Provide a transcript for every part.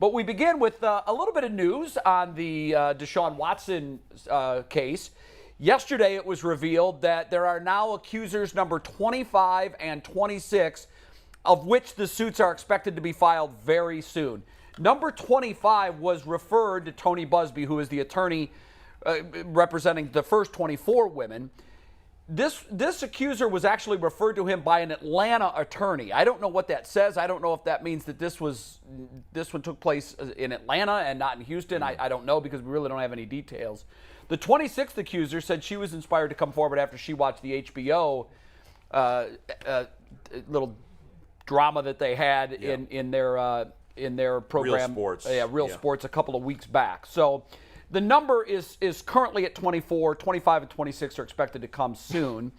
But we begin with a little bit of news on the Deshaun Watson case. Yesterday, it was revealed that there are now accusers number 25 and 26, of which the suits are expected to be filed very soon. Number 25 was referred to Tony Buzbee, who is the attorney representing the first 24 women. This accuser was actually referred to him by an Atlanta attorney. I don't know what that says. I don't know if that means that this one took place in Atlanta and not in Houston. I don't know, because we really don't have any details. The 26th accuser said she was inspired to come forward after she watched the HBO little drama that they had in their program, Real Sports, a couple of weeks back. So the number is currently at 24. 25 and 26 are expected to come soon.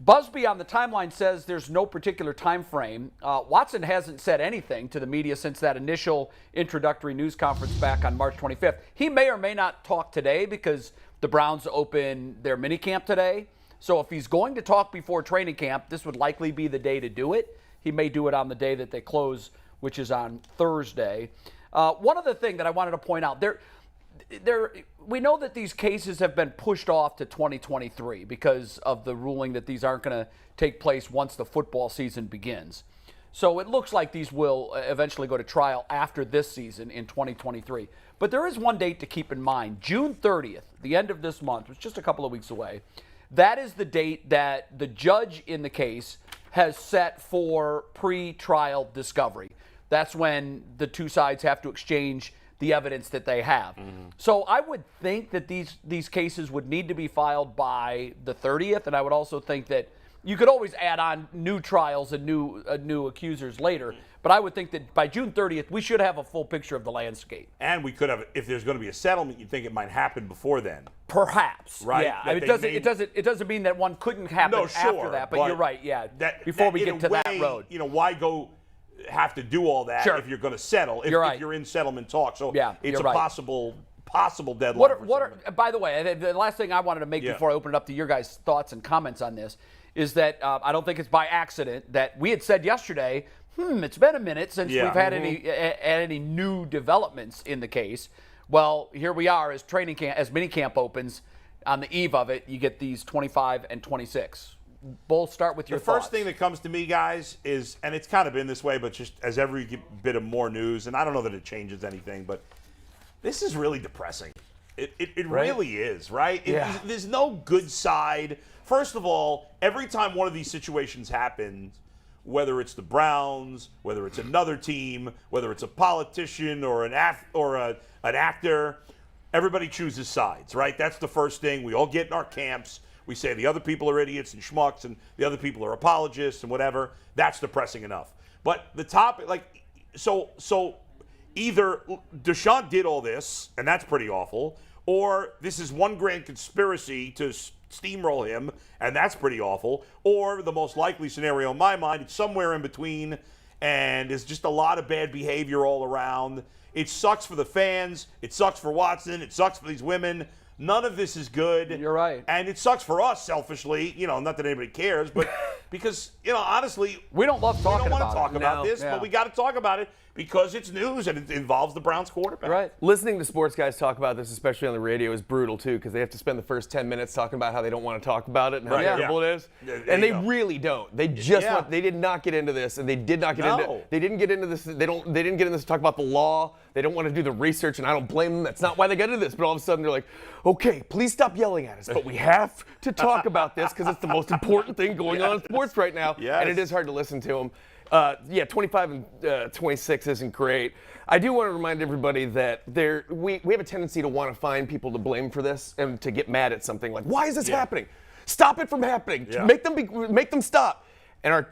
Buzbee on the timeline says there's no particular time frame. Watson hasn't said anything to the media since that initial introductory news conference back on March 25th. He may or may not talk today because the Browns open their minicamp today. So if he's going to talk before training camp, this would likely be the day to do it. He may do it on the day that they close, which is on Thursday. One other thing that I wanted to point out, we know that these cases have been pushed off to 2023 because of the ruling that these aren't going to take place once the football season begins. So it looks like these will eventually go to trial after this season in 2023. But there is one date to keep in mind. June 30th, the end of this month, which is just a couple of weeks away. That is the date that the judge in the case has set for pre-trial discovery. That's when the two sides have to exchange the evidence that they have. So I would think that these cases would need to be filed by the 30th, and I would also think that you could always add on new trials and new accusers later. But I would think that by June 30th, we should have a full picture of the landscape. And we could have, if there's going to be a settlement, you'd think it might happen before then. Perhaps, right? Yeah, I mean, it doesn't mean that one couldn't happen after that. But you're right, yeah. Before we get to that road, why go have to do all that if you're going to settle? If you're in settlement talk, so it's a possible deadline. By the way, the last thing I wanted to make before I open it up to your guys' thoughts and comments on this is that I don't think it's by accident that we had said yesterday, it's been a minute since we've had any new developments in the case. Well, here we are as minicamp opens on the eve of it. You get these 25 and 26. Both start with your thoughts. The first thing that comes to me, guys, is, and it's kind of been this way, but just as every bit of more news, and I don't know that it changes anything, but this is really depressing. It really is, right? There's no good side. First of all, every time one of these situations happens, whether it's the Browns, whether it's another team, whether it's a politician or an actor, everybody chooses sides, right? That's the first thing. We all get in our camps. We say the other people are idiots and schmucks and the other people are apologists and whatever. That's depressing enough. But the topic, so either Deshaun did all this, and that's pretty awful, or this is one grand conspiracy to steamroll him, and that's pretty awful, or the most likely scenario in my mind, it's somewhere in between, and there's just a lot of bad behavior all around. It sucks for the fans. It sucks for Watson. It sucks for these women. None of this is good. You're right. And it sucks for us selfishly, not that anybody cares, but because, honestly, we don't love talking about it. We don't want to talk about this, but we got to talk about it because it's news and it involves the Browns quarterback. Right. Listening to sports guys talk about this, especially on the radio, is brutal too, because they have to spend the first 10 minutes talking about how they don't want to talk about it and how terrible it is. And they really don't. They just they did not get into this, and they did not get into. They didn't get into this. They didn't get into this to talk about the law. They don't want to do the research, and I don't blame them. That's not why they got into this. But all of a sudden they're like, okay, please stop yelling at us, but we have to talk about this because it's the most important thing going on in sports right now, and it is hard to listen to them. 25 and 26 isn't great. I do want to remind everybody that we have a tendency to want to find people to blame for this and to get mad at something like, why is this happening? Stop it from happening. Make them stop. And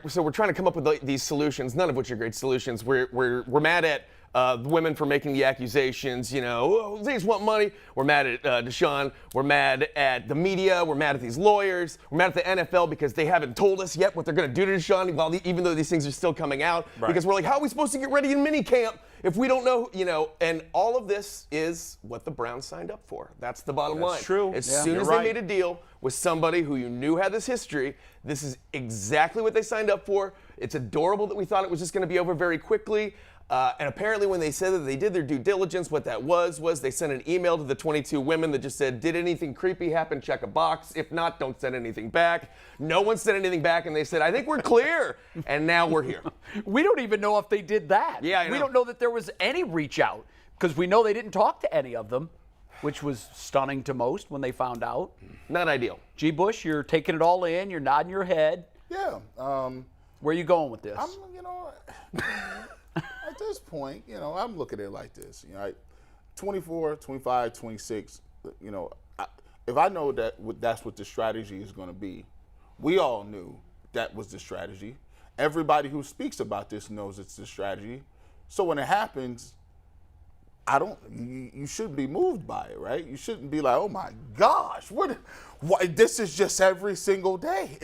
so we're trying to come up with these solutions, none of which are great solutions. We're mad at the women for making the accusations, they just want money. We're mad at Deshaun. We're mad at the media. We're mad at these lawyers. We're mad at the NFL because they haven't told us yet what they're going to do to Deshaun, even though these things are still coming out. Right. Because we're like, how are we supposed to get ready in minicamp if we don't know, and all of this is what the Browns signed up for. That's the bottom line. That's true. As soon as they made a deal with somebody who you knew had this history, this is exactly what they signed up for. It's adorable that we thought it was just going to be over very quickly. And apparently when they said that they did their due diligence, what that was they sent an email to the 22 women that just said, did anything creepy happen? Check a box. If not, don't send anything back. No one sent anything back, and they said, I think we're clear. And now we're here. We don't even know if they did that. Yeah, I know. We don't know that there was any reach out because we know they didn't talk to any of them, which was stunning to most when they found out. Not ideal. G. Bush, you're taking it all in. You're nodding your head. Yeah. Where are you going with this? At this point, I'm looking at it like this. 24, 25, 26, if I know that that's what the strategy is going to be, we all knew that was the strategy. Everybody who speaks about this knows it's the strategy. So when it happens, you shouldn't be moved by it, right? You shouldn't be like, oh my gosh, this is just every single day.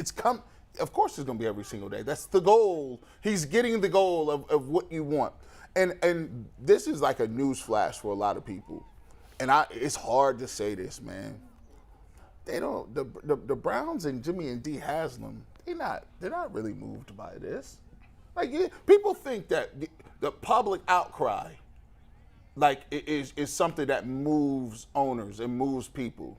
Of course it's going to be every single day. That's the goal. He's getting the goal of what you want. And this is like a news flash for a lot of people. And it's hard to say this, man. The Browns and Jimmy and D. Haslam, they're not really moved by this. Like, people think that the public outcry, like, is something that moves owners and moves people.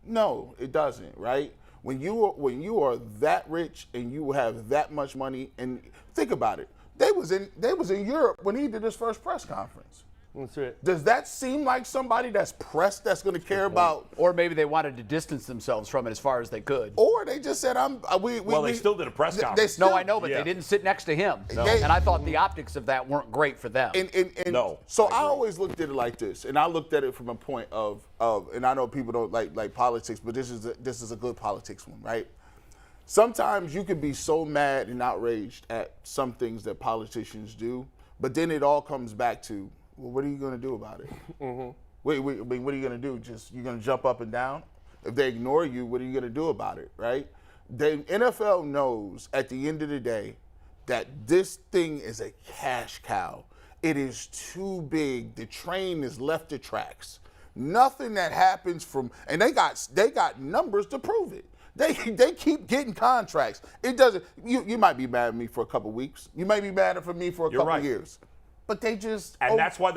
No, it doesn't, right? When you are that rich and you have that much money, and think about it, they was in Europe when he did his first press conference. That's right. Does that seem like somebody that's pressed that's going to care about? Or maybe they wanted to distance themselves from it as far as they could. Or they just said, they still did a press conference. No, I know, but they didn't sit next to him. No. And I thought the optics of that weren't great for them. No. So I always looked at it like this, and I looked at it from a point of and I know people don't like politics, but this is a good politics one, right? Sometimes you can be so mad and outraged at some things that politicians do, but then it all comes back to, well, what are you going to do about it? Mm-hmm. Wait, what are you going to do? You're going to jump up and down? If they ignore you, what are you going to do about it, right? The NFL knows at the end of the day that this thing is a cash cow. It is too big. The train is left the tracks. Nothing that happens and they got numbers to prove it. They keep getting contracts. It doesn't. You might be mad at me for a couple weeks. You might be mad at me for a couple years. But they just... And that's why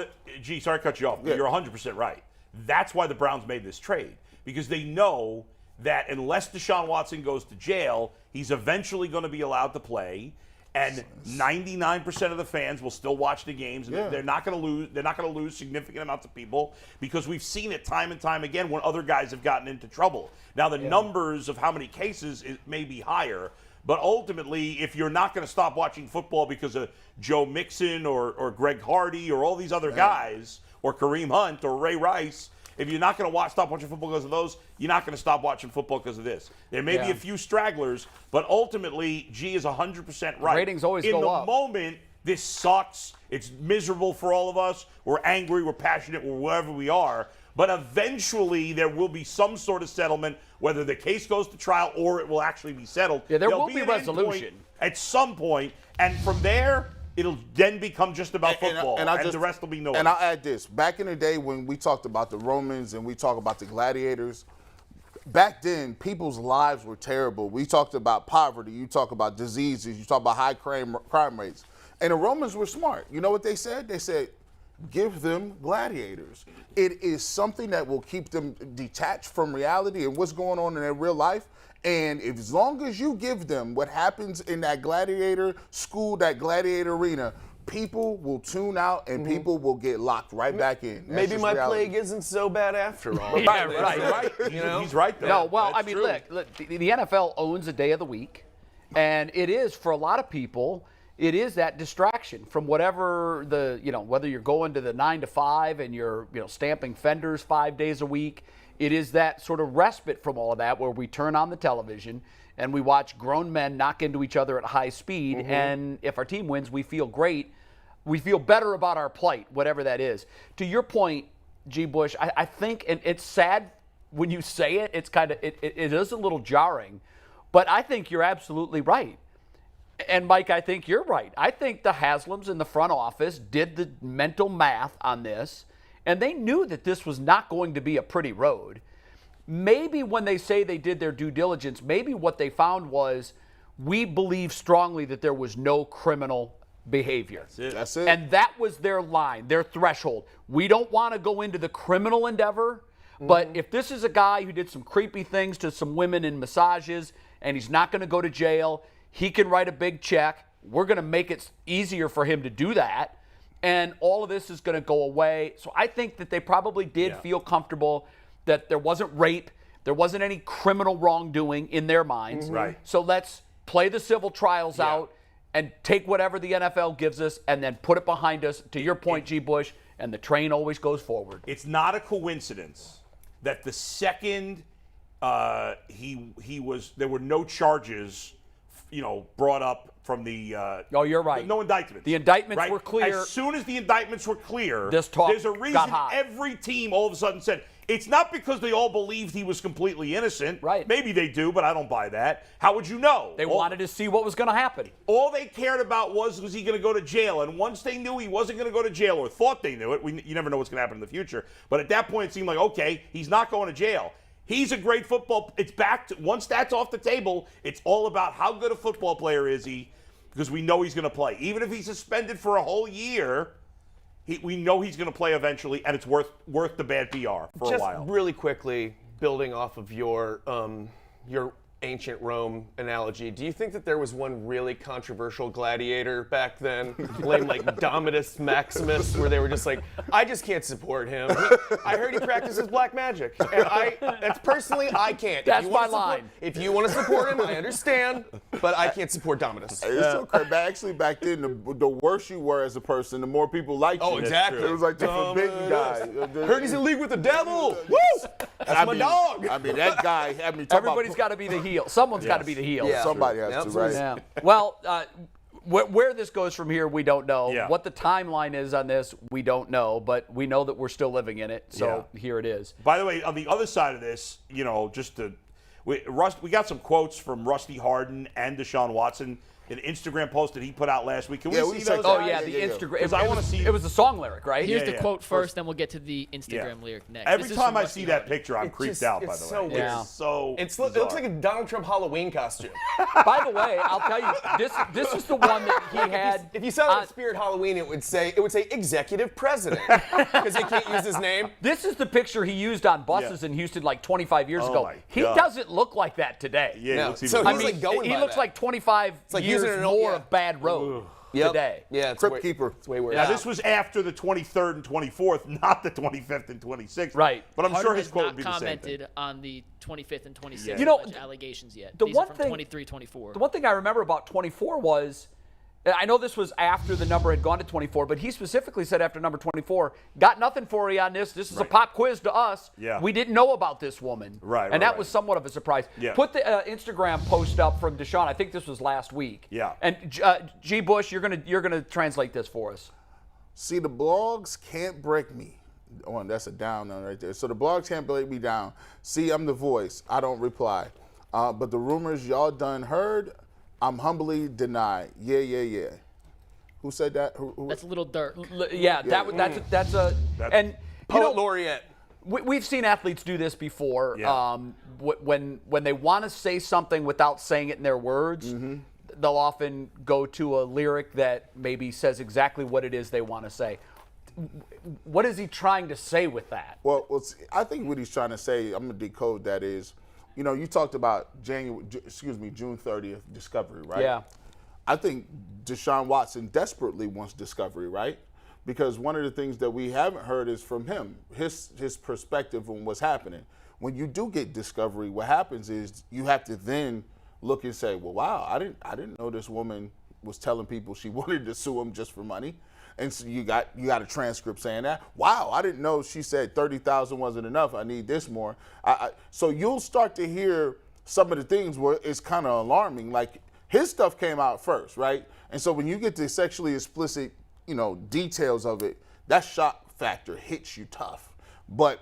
sorry to cut you off, but you're 100% right. That's why the Browns made this trade. Because they know that unless Deshaun Watson goes to jail, he's eventually going to be allowed to play. And 99% of the fans will still watch the games. And they're not going to lose. They're not going to lose significant amounts of people because we've seen it time and time again when other guys have gotten into trouble. Now, the numbers of how many cases may be higher. But ultimately, if you're not going to stop watching football because of Joe Mixon or Greg Hardy or all these other guys or Kareem Hunt or Ray Rice, if you're not going to stop watching football because of those, you're not going to stop watching football because of this. There may be a few stragglers, but ultimately, G is 100% right. Ratings always go up. In the moment, this sucks. It's miserable for all of us. We're angry. We're passionate. We're wherever we are. But eventually, there will be some sort of settlement, whether the case goes to trial or it will actually be settled. Yeah, there will be resolution. At some point, and from there, it'll then become just about football, and the rest will be noise. And I'll add this. Back in the day when we talked about the Romans and we talked about the gladiators, back then, people's lives were terrible. We talked about poverty. You talk about diseases. You talk about high crime rates. And the Romans were smart. You know what they said? They said, give them gladiators. It is something that will keep them detached from reality and what's going on in their real life. And as long as you give them what happens in that gladiator school, that gladiator arena, people will tune out and people will get locked right back in. Maybe my plague isn't so bad after all. Right. He's right there. No, well, I mean, look, the NFL owns a day of the week. And it is, for a lot of people, it is that distraction from whatever whether you're going to the 9 to 5 and you're, stamping fenders 5 days a week. It is that sort of respite from all of that where we turn on the television and we watch grown men knock into each other at high speed. Mm-hmm. And if our team wins, we feel great. We feel better about our plight, whatever that is. To your point, G. Bush, I think, and it's sad when you say it, it's kind of, it is a little jarring, but I think you're absolutely right. And, Mike, I think you're right. I think the Haslams in the front office did the mental math on this, and they knew that this was not going to be a pretty road. Maybe when they say they did their due diligence, maybe what they found was we believe strongly that there was no criminal behavior. That's it. And that was their line, their threshold. We don't want to go into the criminal endeavor, but if this is a guy who did some creepy things to some women in massages and he's not going to go to jail, he can write a big check. We're going to make it easier for him to do that. And all of this is going to go away. So I think that they probably did feel comfortable that there wasn't rape, there wasn't any criminal wrongdoing in their minds. Right. So let's play the civil trials out and take whatever the NFL gives us and then put it behind us. To your point, G. Bush, and the train always goes forward. It's not a coincidence that the second there were no charges, brought up from the. You're right. No indictments. The indictments right? were clear. As soon as the indictments were clear, this talk there's a reason got hot. Every team all of a sudden said it's not because they all believed he was completely innocent. Right. Maybe they do, but I don't buy that. How would you know? They wanted to see what was going to happen. All they cared about was he going to go to jail? And once they knew he wasn't going to go to jail, or thought they knew it, you never know what's going to happen in the future. But at that point, it seemed like, okay, he's not going to jail. He's a great football. It's back to, once that's off the table, it's all about how good a football player is he, because we know he's going to play. Even if he's suspended for a whole year, we know he's going to play eventually, and it's worth the bad PR for a while. Just really quickly, building off of your ancient Rome analogy, do you think that there was one really controversial gladiator back then, named like Dominus Maximus, where they were just like, I just can't support him. I heard he practices black magic, and that's personally, I can't. That's my line. If you want to support him, I understand, but I can't support Dominus. It's so crazy. But actually, back then, the worse you were as a person, the more people liked you. Oh, exactly. It was like the forbidden guy. Heard he's in league with the devil. Woo! That's my dog. I mean, that guy had me talking Everybody's got to be the heel. Someone's got to be the heel. Yeah. Somebody has to, right? Yeah. Well, where this goes from here, we don't know. Yeah. What the timeline is on this, we don't know. But we know that we're still living in it. So here it is. By the way, on the other side of this, we got some quotes from Rusty Harden and Deshaun Watson. An Instagram post that he put out last week. Can we see those? Oh, yeah, the Instagram. Because I want to see. It was the song lyric, right? Here's the quote first, then we'll get to the Instagram lyric next. Every time I see that picture, I'm creeped out, by the way. So weird. It's it looks like a Donald Trump Halloween costume. By the way, I'll tell you, this is the one that he had. If you saw it at Spirit Halloween, it would say executive president, because they can't use his name. This is the picture he used on buses in Houston like 25 years ago. He doesn't look like that today. Yeah, no. looks even So worse. He looks like 25 years more of bad road today. Yeah, it's Crypt Keeper. It's way worse. Now, this was after the 23rd and 24th, not the 25th and 26th. Right. But I'm Harden sure his has quote not would be the same thing. commented on the 25th and 26th allegations yet. The These one are from thing- 23, 24. The one thing I remember about 24 was, I know this was after the number had gone to 24, but he specifically said after number 24, got nothing for you on this. This is a pop quiz to us. Yeah. We didn't know about this woman. Right. That was somewhat of a surprise. Yeah. Put the Instagram post up from Deshaun. I think this was last week. Yeah. And G. Bush, you're gonna translate this for us. See, the blogs can't break me. Oh, that's a down on right there. So the blogs can't break me down. See, I'm the voice. I don't reply. But the rumors y'all done heard, I'm humbly denied. Yeah. Who said that? That's a little dark. That's and Poet laureate. We've seen athletes do this before. Yeah. When they want to say something without saying it in their words, they'll often go to a lyric that maybe says exactly what it is they want to say. What is he trying to say with that? Well, I think what he's trying to say, I'm going to decode that is, you talked about June 30th discovery, right? Yeah. I think Deshaun Watson desperately wants discovery, right? Because one of the things that we haven't heard is from him, his perspective on what's happening. When you do get discovery, what happens is you have to then look and say, well, wow, I didn't know this woman was telling people she wanted to sue him just for money. And so you got a transcript saying that. Wow, I didn't know she said 30,000 wasn't enough. I need this more. So you'll start to hear some of the things where it's kind of alarming. Like his stuff came out first, right? And so when you get the sexually explicit, details of it, that shock factor hits you tough. But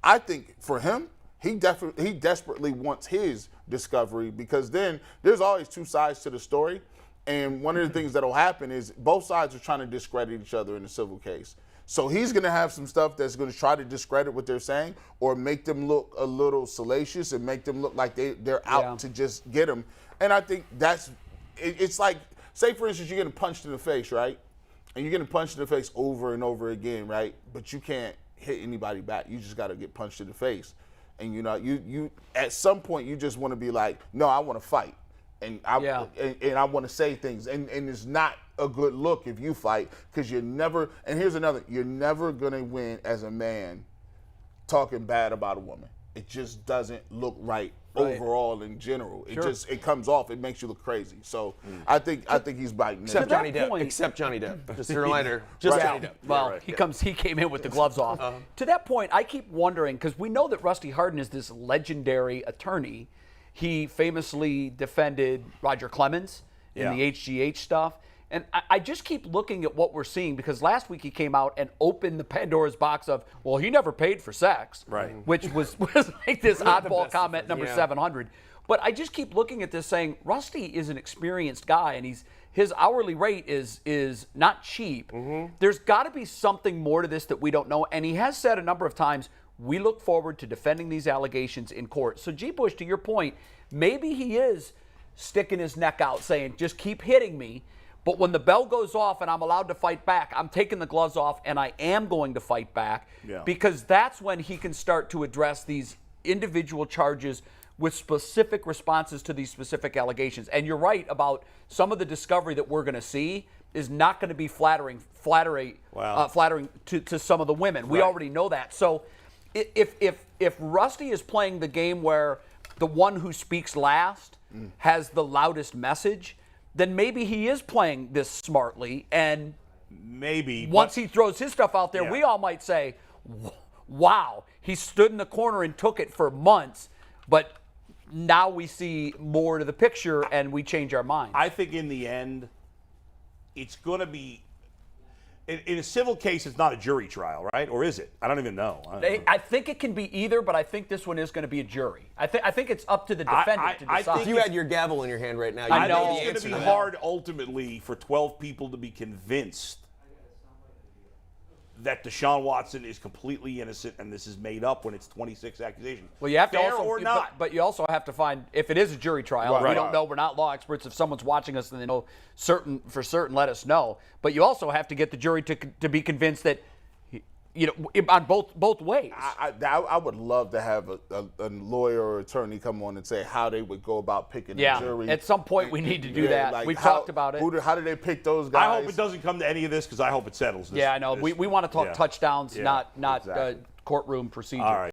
I think for him, he desperately wants his discovery, because then there's always two sides to the story. And one of the things that'll happen is both sides are trying to discredit each other in a civil case. So he's going to have some stuff that's going to try to discredit what they're saying, or make them look a little salacious and make them look like they're out to just get him. And I think it's like say for instance, you're getting punched in the face, right? And you're getting punched in the face over and over again, right? But you can't hit anybody back. You just got to get punched in the face. And you at some point you just want to be like, no, I want to fight. And I want to say things. And it's not a good look if you fight, because you're never, and here's another, you're never going to win as a man talking bad about a woman. It just doesn't look right overall in general. It comes off. It makes you look crazy. So I think he's biting. Except Johnny Depp. Except Johnny Depp. Just a reminder. Just Johnny Depp. Well, he came in with the gloves off. To that point, I keep wondering, because we know that Rusty Hardin is this legendary attorney. He famously defended Roger Clemens in the HGH stuff. And I just keep looking at what we're seeing, because last week he came out and opened the Pandora's box of, well, he never paid for sex, which was like this oddball comment number 700. But I just keep looking at this saying, Rusty is an experienced guy, and his hourly rate is not cheap. There's got to be something more to this that we don't know. And he has said a number of times, we look forward to defending these allegations in court. So, G. Bush, to your point, maybe he is sticking his neck out saying, just keep hitting me. But when the bell goes off and I'm allowed to fight back, I'm taking the gloves off and I am going to fight back, because that's when he can start to address these individual charges with specific responses to these specific allegations. And you're right about some of the discovery that we're going to see is not going to be flattering to some of the women. We already know that. So if Rusty is playing the game where the one who speaks last has the loudest message, then maybe he is playing this smartly, and maybe once he throws his stuff out there, we all might say, wow, he stood in the corner and took it for months, but now we see more to the picture and we change our minds. I think in the end, it's going to be, in a civil case, it's not a jury trial, right? Or is it? I don't even know. I think it can be either, but I think this one is going to be a jury. I think it's up to the defendant to decide. If you had your gavel in your hand right now, you I know know it's going to be hard ultimately for 12 people to be convinced that Deshaun Watson is completely innocent and this is made up when it's 26 accusations. Well, you have to Fair also, or not. but you also have to find, if it is a jury trial, we don't know, we're not law experts. If someone's watching us and they know for certain, let us know. But you also have to get the jury to be convinced that, on both ways. I would love to have a lawyer or attorney come on and say how they would go about picking the jury. At some point we need to do that. Like We've talked about it. How do they pick those guys? I hope it doesn't come to any of this, because I hope it settles this. Yeah, I know. We want to talk touchdowns, not exactly. courtroom procedure. All right.